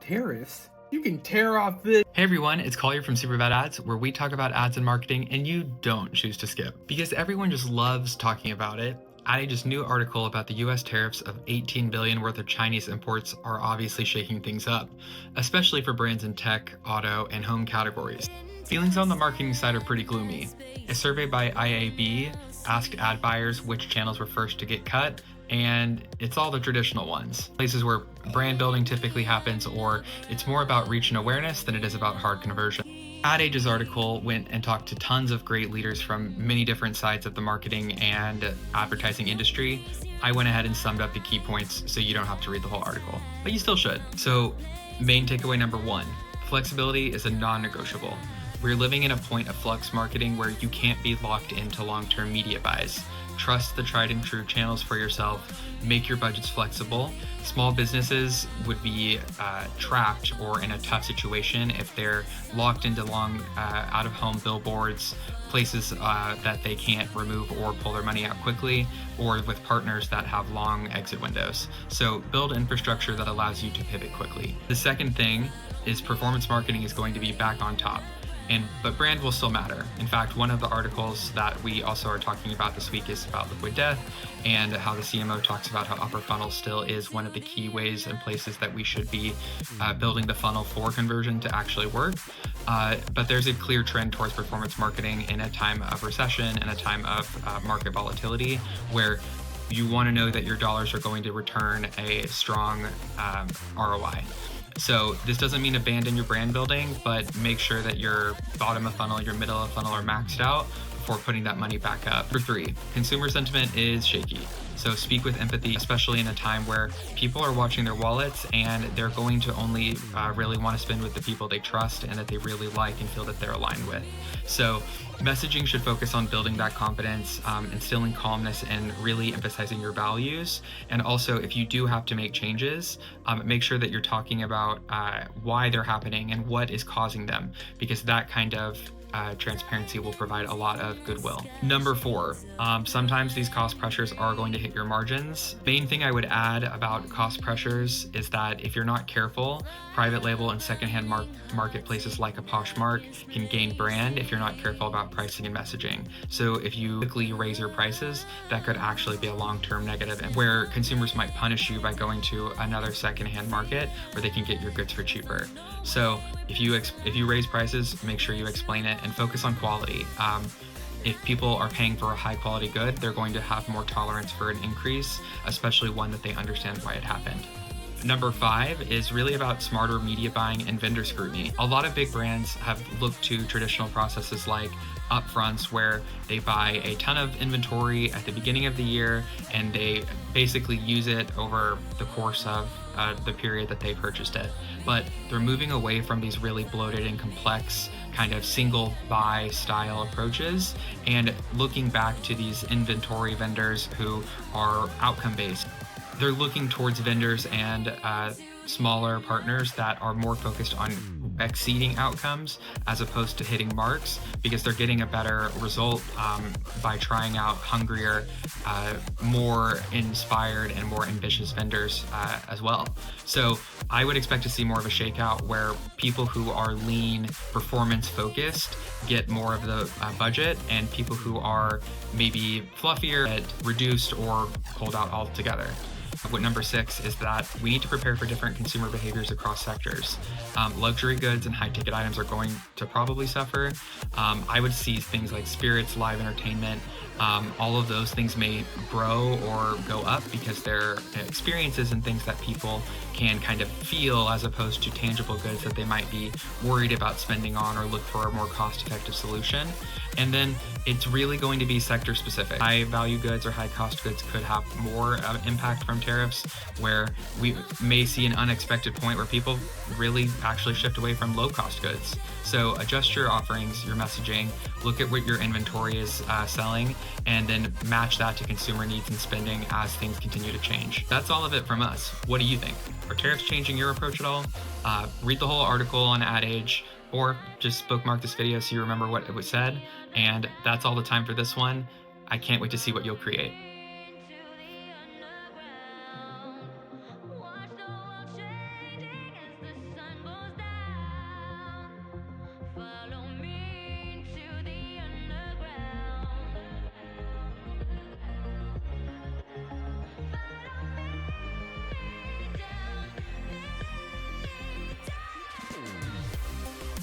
Tariffs? You can tear off this. Hey everyone, it's Collier from Super Bad Ads, where we talk about ads and marketing and you don't choose to skip. Because everyone just loves talking about it. Ad Age's new article about the US tariffs of 18 billion worth of Chinese imports are obviously shaking things up, especially for brands in tech, auto, and home categories. Feelings on the marketing side are pretty gloomy. A survey by IAB asked ad buyers which channels were first to get cut, and it's all the traditional ones. Places where brand building typically happens, or it's more about reach and awareness than it is about hard conversion. Ad Age's article went and talked to tons of great leaders from many different sides of the marketing and advertising industry. I went ahead and summed up the key points so you don't have to read the whole article, but you still should. So, main takeaway number one, flexibility is a non-negotiable. We're living in a point of flux marketing where you can't be locked into long-term media buys. Trust the tried and true channels for yourself. Make your budgets flexible. Small businesses would be trapped or in a tough situation if they're locked into long out-of-home billboards, places that they can't remove or pull their money out quickly, or with partners that have long exit windows. So build infrastructure that allows you to pivot quickly. The second thing is performance marketing is going to be back on top. But brand will still matter. In fact, one of the articles that we also are talking about this week is about liquid death and how the CMO talks about how upper funnel still is one of the key ways and places that we should be building the funnel for conversion to actually work. But there's a clear trend towards performance marketing in a time of recession and a time of market volatility where you want to know that your dollars are going to return a strong ROI. So this doesn't mean abandon your brand building, but make sure that your bottom of funnel, your middle of funnel are maxed out before putting that money back up. Number three, consumer sentiment is shaky. So speak with empathy, especially in a time where people are watching their wallets and they're going to only really want to spend with the people they trust and that they really like and feel that they're aligned with. So messaging should focus on building that confidence, instilling calmness, and really emphasizing your values. And also, if you do have to make changes, make sure that you're talking about why they're happening and what is causing them, because that kind of transparency will provide a lot of goodwill. Number four, sometimes these cost pressures are going to hit your margins. Main thing I would add about cost pressures is that if you're not careful, private label and secondhand marketplaces like a Poshmark can gain brand if you're not careful about pricing and messaging. So if you quickly raise your prices, that could actually be a long-term negative, where consumers might punish you by going to another secondhand market where they can get your goods for cheaper. So if you raise prices, make sure you explain it and focus on quality. If people are paying for a high quality good, they're going to have more tolerance for an increase, especially one that they understand why it happened. Number five is really about smarter media buying and vendor scrutiny. A lot of big brands have looked to traditional processes like upfronts, where they buy a ton of inventory at the beginning of the year and they basically use it over the course of the period that they purchased it. But they're moving away from these really bloated and complex kind of single buy style approaches and looking back to these inventory vendors who are outcome based. They're looking towards vendors and smaller partners that are more focused on exceeding outcomes as opposed to hitting marks, because they're getting a better result by trying out hungrier, more inspired and more ambitious vendors as well. So I would expect to see more of a shakeout where people who are lean, performance focused get more of the budget, and people who are maybe fluffier get reduced or pulled out altogether. Number six is that we need to prepare for different consumer behaviors across sectors. Luxury goods and high ticket items are going to probably suffer. I would see things like spirits, live entertainment, all of those things may grow or go up because they're experiences and things that people can kind of feel, as opposed to tangible goods that they might be worried about spending on or look for a more cost-effective solution. And then it's really going to be sector specific. High value goods or high cost goods could have more impact from tariffs, where we may see an unexpected point where people really actually shift away from low cost goods. So adjust your offerings, your messaging, look at what your inventory is selling, and then match that to consumer needs and spending as things continue to change. That's all of it from us. What do you think? Are tariffs changing your approach at all? Read the whole article on Ad Age, or just bookmark this video so you remember what it was said. And that's all the time for this one. I can't wait to see what you'll create.